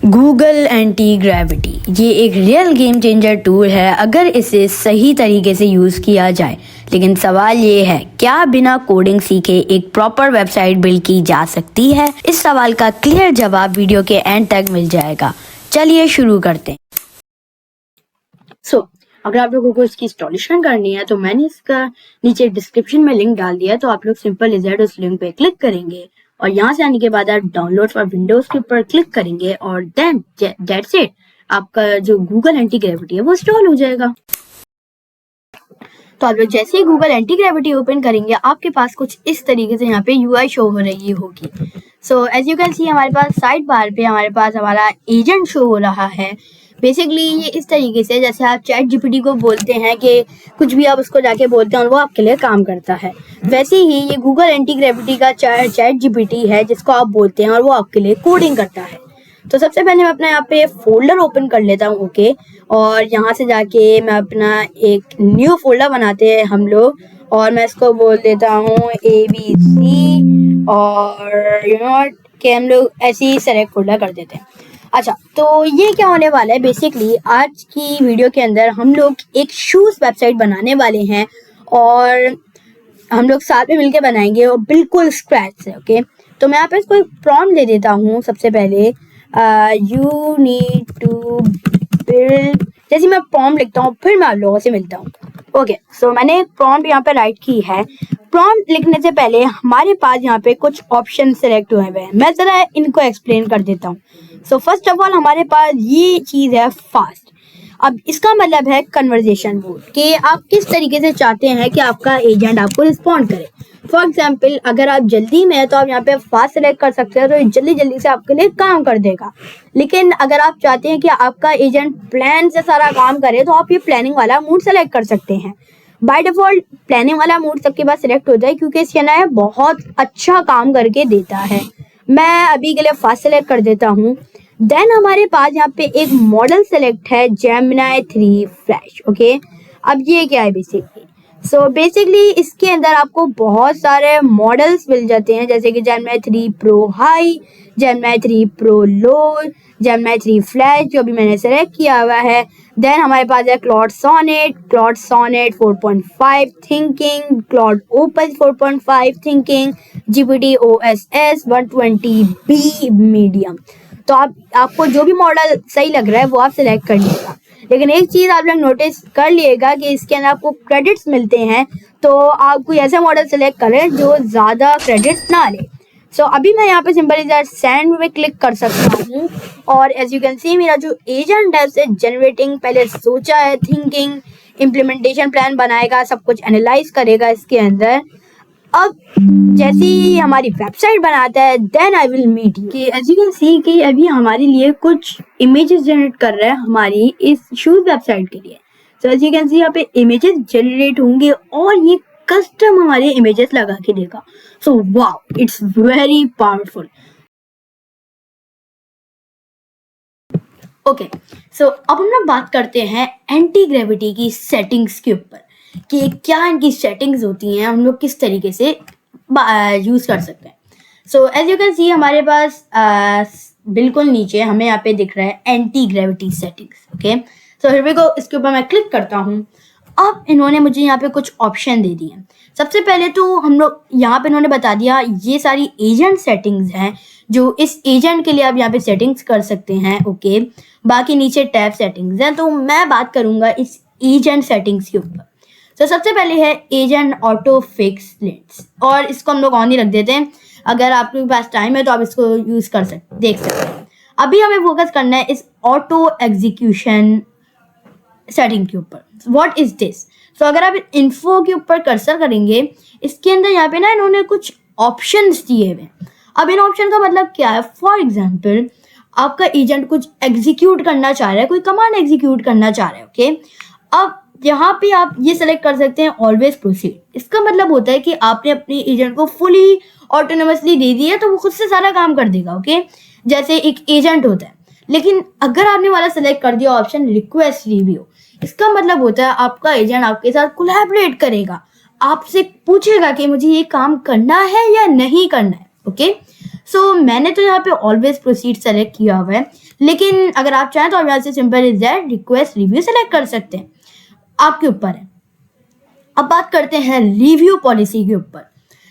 Google anti gravity ये एक real game changer tool है अगर इसे सही तरीके से यूज़ किया जाए। लेकिन सवाल ये है, क्या बिना कोडिंग सीखे एक प्रॉपर वेबसाइट बिल्ड की जा सकती है? इस सवाल का क्लियर जवाब वीडियो के एंड तक मिल जाएगा। चलिए शुरू करते हैं। अगर आप लोगों को इसकी इंस्टॉलेशन करनी है तो मैंने इसका नीचे डिस्क्रिप्शन में लिंक डाल दिया है, तो आप लोग सिंपल इज़ उस लिंक पे क्लिक करेंगे और यहाँ से आने के बाद आप डाउनलोड फॉर विंडोज के ऊपर क्लिक करेंगे और देन दैट्स इट, आपका जो गूगल एंटी ग्रेविटी है वो इंस्टॉल हो जाएगा। तो आप लोग जैसे ही गूगल एंटी ग्रेविटी ओपन करेंगे आपके पास कुछ इस तरीके से यहाँ पे यूआई शो हो रही होगी। So as you can see हमारे पास साइड बार पे हमारे पास हमारा एजेंट शो हो रहा है। बेसिकली ये इस तरीके से जैसे आप चैट जीपीटी को बोलते हैं कि कुछ भी आप उसको जाके बोलते हैं और वो आपके लिए काम करता है, वैसे ही ये गूगल एंटी ग्रेविटी का चैट जीपीटी है जिसको आप बोलते हैं और वो आपके लिए कोडिंग करता है। तो सबसे पहले मैं अपना यहाँ पे फोल्डर ओपन कर लेता हूँ, ओके। और यहाँ से जाके मैं अपना एक न्यू फोल्डर बनाते हैं हम लोग और मैं इसको बोल देता हूँ ABC और कि हम लोग ऐसे ही सेलेक्ट फोल्डर कर देते हैं। अच्छा, तो ये क्या होने वाला है, बेसिकली आज की वीडियो के अंदर हम लोग एक शूज़ वेबसाइट बनाने वाले हैं और हम लोग साथ में मिलके बनाएंगे और बिल्कुल स्क्रैच से, ओके। तो मैं यहाँ पे इसको एक प्रॉम्प्ट दे देता हूँ। सबसे पहले यू नीड टू बिल्ड, जैसे मैं प्रॉम्प्ट लिखता हूँ फिर मैं आप लोगों से मिलता हूँ, ओके। सो मैंने एक प्रॉम्प्ट यहाँ पे राइट की है। प्रॉम्प्ट लिखने से पहले हमारे पास यहाँ पे कुछ ऑप्शन सेलेक्ट हुए हैं, मैं ज़रा इनको एक्सप्लेन कर देता हूँ। सो फर्स्ट ऑफ ऑल हमारे पास ये चीज़ है फास्ट। अब इसका मतलब है कन्वर्जेशन मोड, कि आप किस तरीके से चाहते हैं कि आपका एजेंट आपको रिस्पॉन्ड करे। फॉर एग्जाम्पल, अगर आप जल्दी में है तो आप यहाँ पे फास्ट सेलेक्ट कर सकते हैं, तो जल्दी जल्दी से आपके लिए काम कर देगा। लेकिन अगर आप चाहते हैं कि आपका एजेंट प्लान से सारा काम करे तो आप ये प्लानिंग वाला मोड सेलेक्ट कर सकते हैं। बाय डिफॉल्ट प्लानिंग वाला मोड सबके पास सिलेक्ट होता है क्योंकि इसके ना बहुत अच्छा काम करके देता है। मैं अभी के लिए फास्ट सेलेक्ट कर देता हूँ। देन हमारे पास यहाँ पे एक मॉडल सेलेक्ट है, जेमिनी 3 फ्लैश, ओके। अब ये क्या है बेसिकली, बेसिकली इसके अंदर आपको बहुत सारे मॉडल्स मिल जाते हैं, जैसे कि Gemini 3 pro high, Gemini 3 pro low, Gemini 3 flash जो भी मैंने सेलेक्ट किया हुआ है। देन हमारे पास है Claude Sonnet 4.5 thinking, Claude Opus 4.5 thinking, GPT OSS 120B medium. तो आपको जो भी मॉडल सही लग रहा है वो आप सिलेक्ट कर लीजिएगा। लेकिन एक चीज़ आप लोग नोटिस कर लिएगा कि इसके अंदर आपको क्रेडिट्स मिलते हैं, तो आप कोई ऐसा मॉडल सेलेक्ट करें जो ज़्यादा क्रेडिट्स ना ले। अभी मैं यहाँ पे सिंपली सेंड में क्लिक कर सकता हूँ और एज यू कैन सी मेरा जो एजेंट है उसे जनरेटिंग पहले सोचा है, थिंकिंग, इम्प्लीमेंटेशन प्लान बनाएगा, सब कुछ एनालाइज करेगा इसके अंदर। अब जैसे ही हमारी वेबसाइट बनाता है then I will meet you, कि एज यू कैन सी कि अभी हमारे लिए कुछ इमेजेस जनरेट कर रहा है हमारी इस शूज वेबसाइट के लिए। So as you can see यहाँ पे इमेजेस जनरेट होंगे और ये कस्टम हमारे इमेजेस लगा के देगा। So wow, it's very powerful. Okay, अब हम लोग बात करते हैं एंटी ग्रेविटी की सेटिंग्स के ऊपर कि क्या इनकी सेटिंग्स होती हैं, हम लोग किस तरीके से यूज़ कर सकते हैं। एज यू कैन सी हमारे पास बिल्कुल नीचे हमें यहाँ पे दिख रहा है anti gravity settings, okay. Here we go, इसके ऊपर मैं क्लिक करता हूँ। अब इन्होंने मुझे यहाँ पे कुछ ऑप्शन दे दिए हैं। सबसे पहले तो हम लोग यहाँ पे इन्होंने बता दिया ये सारी एजेंट सेटिंग्स हैं जो इस एजेंट के लिए आप यहाँ पे सेटिंग्स कर सकते हैं, ओके। बाकी नीचे टैब सेटिंग्स हैं, तो मैं बात करूँगा इस एजेंट सेटिंग्स के ऊपर। सबसे पहले है एजेंट ऑटो फिक्स लिंक्स, और इसको हम लोग ऑन ही रख देते हैं। अगर आपके पास टाइम है तो आप इसको यूज़ कर देख सकते हैं। अभी हमें फोकस करना है इस ऑटो एग्जीक्यूशन सेटिंग के ऊपर। What is this? अगर आप इन्फो के ऊपर कर्सर करेंगे, इसके अंदर यहाँ पे ना इन्होंने कुछ ऑप्शंस दिए हुए हैं। अब इन ऑप्शन का मतलब क्या है? फॉर एग्जाम्पल, आपका एजेंट कुछ एग्जीक्यूट करना चाह रहा है, कोई कमांड एग्जीक्यूट करना चाह रहा है, ओके। अब यहाँ पे आप ये सेलेक्ट कर सकते हैं ऑलवेज प्रोसीड। इसका मतलब होता है कि आपने अपने एजेंट को फुली ऑटोनोमसली दे दिया तो वो खुद से सारा काम कर देगा, ओके। जैसे एक एजेंट होता है। लेकिन अगर आपने वाला सेलेक्ट कर दिया ऑप्शन रिक्वेस्ट रिव्यू, इसका मतलब होता है आपका एजेंट आपके साथ कोलैबोरेट करेगा, आपसे पूछेगा कि मुझे ये काम करना है या नहीं करना है, ओके। मैंने तो यहाँ पे ऑलवेज प्रोसीड सेलेक्ट किया हुआ है लेकिन अगर आप चाहें तो आप यहाँ से simple is that request review select कर सकते हैं, आपके ऊपर है। अब बात करते हैं रिव्यू पॉलिसी के ऊपर।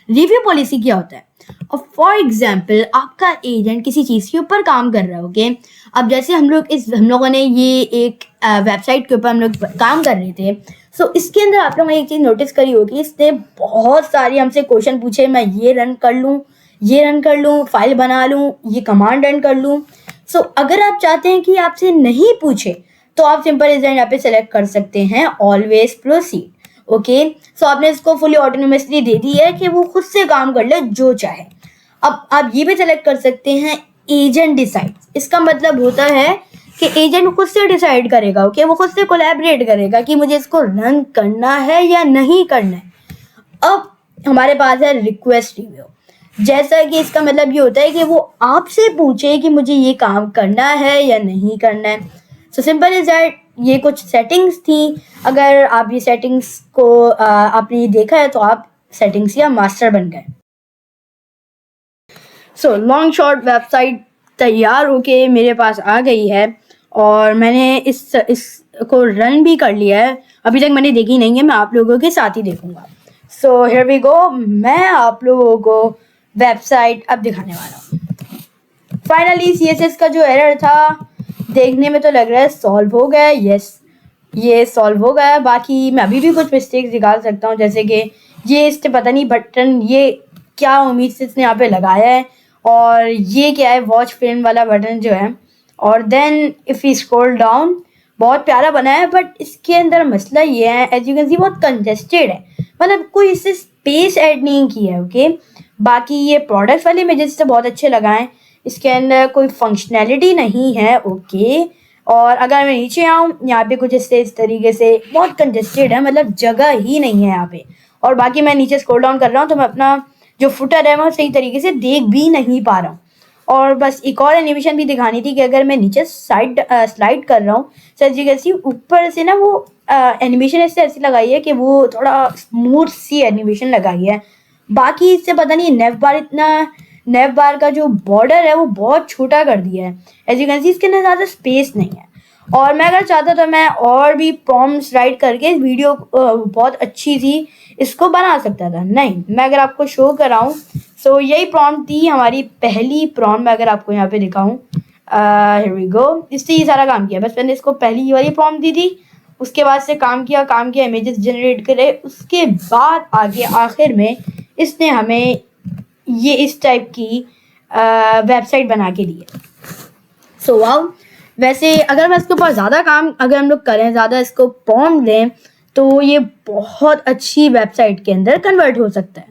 रिव्यू पॉलिसी क्या होता है? अब फॉर एग्जाम्पल आपका एजेंट किसी चीज़ के ऊपर काम कर रहा है, ओके। अब जैसे हम लोगों ने ये एक वेबसाइट के ऊपर हम लोग काम कर रहे थे, सो इसके अंदर आप लोगों ने एक चीज़ नोटिस करी होगी, इसने बहुत सारी हमसे क्वेश्चन पूछे, मैं ये रन कर लूँ, ये रन कर लूँ, फाइल बना लूँ, ये कमांड रन कर लूँ। सो अगर आप चाहते हैं कि आपसे नहीं पूछे तो आप सिंपल इज यहाँ पे सेलेक्ट कर सकते हैं ऑलवेज प्रोसीड, ओके। सो आपने इसको फुली ऑटोनोमसली दे दी है कि वो खुद से काम कर ले जो चाहे। अब आप ये भी सेलेक्ट कर सकते हैं एजेंट डिसाइड। इसका मतलब होता है कि एजेंट खुद से डिसाइड करेगा, ओके, वो खुद से कोलैबोरेट करेगा कि मुझे इसको रन करना है या नहीं करना है। अब हमारे पास है रिक्वेस्ट रिव्यू, जैसा कि इसका मतलब ये होता है कि वो आपसे पूछे कि मुझे ये काम करना है या नहीं करना है। सो सिंपल इज दैट, ये कुछ सेटिंग्स थी। अगर आप ये सेटिंग्स को आपने देखा है तो आप सेटिंग्स या मास्टर बन गए। सो लॉन्ग शॉर्ट वेबसाइट तैयार होके मेरे पास आ गई है और मैंने इसको रन भी कर लिया है। अभी तक मैंने देखी नहीं है, मैं आप लोगों के साथ ही देखूंगा। सो हियर वी गो, मैं आप लोगों को वेबसाइट अब दिखाने वाला हूँ। फाइनली CSS का जो एरर था देखने में तो लग रहा है सॉल्व हो गया। यस, ये सॉल्व हो गया। बाकी मैं अभी भी कुछ मिस्टेक्स निकाल सकता हूँ, जैसे कि ये इससे पता नहीं बटन ये क्या उम्मीद से इसने यहाँ पे लगाया है, और ये क्या है वॉच फ्रेम वाला बटन जो है। और then if you scroll down, बहुत प्यारा बना है, बट इसके अंदर मसला ये है, एज यू कैन सी बहुत कंजेस्टेड है, मतलब कोई इससे स्पेस ऐड नहीं की है, ओके। बाकी ये प्रोडक्ट्स वाले इमेजेस से बहुत अच्छे लगाएं, इसके अंदर कोई फंक्शनैलिटी नहीं है, ओके। और अगर मैं नीचे आऊँ, यहाँ पे कुछ इस तरीके से बहुत कंजेस्टेड है, मतलब जगह ही नहीं है यहाँ पे। और बाकी मैं नीचे स्क्रॉल डाउन कर रहा हूँ तो मैं अपना जो फुटर है वो सही तरीके से देख भी नहीं पा रहा हूँ। और बस एक और एनिमेशन भी दिखानी थी कि अगर मैं नीचे स्लाइड कर रहा हूँ, सर जी कैसी ऊपर से ना वो एनिमेशन ऐसी लगाई है कि वो थोड़ा स्मूथ सी एनिमेशन लगाई है। बाकी इससे पता नहीं नेव बार का जो बॉर्डर है वो बहुत छोटा कर दिया है। एज यू कैन सी इसके अंदर ज़्यादा स्पेस नहीं है। और मैं अगर चाहता तो मैं और भी प्रॉम्प्ट्स राइट करके वीडियो बहुत अच्छी सी इसको बना सकता था। नहीं, मैं अगर आपको शो कराऊँ, सो यही प्रॉम्प्ट थी हमारी पहली प्रॉम्प्ट। मैं अगर आपको यहाँ पे दिखाऊँ, हियर वी गो, इससे ये सारा काम किया। बस मैंने इसको पहली वाली प्रॉम्प्ट दी थी, उसके बाद से काम किया, इमेजेस जनरेट करे, उसके बाद आगे आखिर में इसने हमें ये इस टाइप की वेबसाइट बना के दी है। So wow. वैसे अगर मैं इसके ऊपर ज़्यादा काम अगर हम लोग करें, ज़्यादा इसको प्रॉम्प्ट दें, तो ये बहुत अच्छी वेबसाइट के अंदर कन्वर्ट हो सकता है।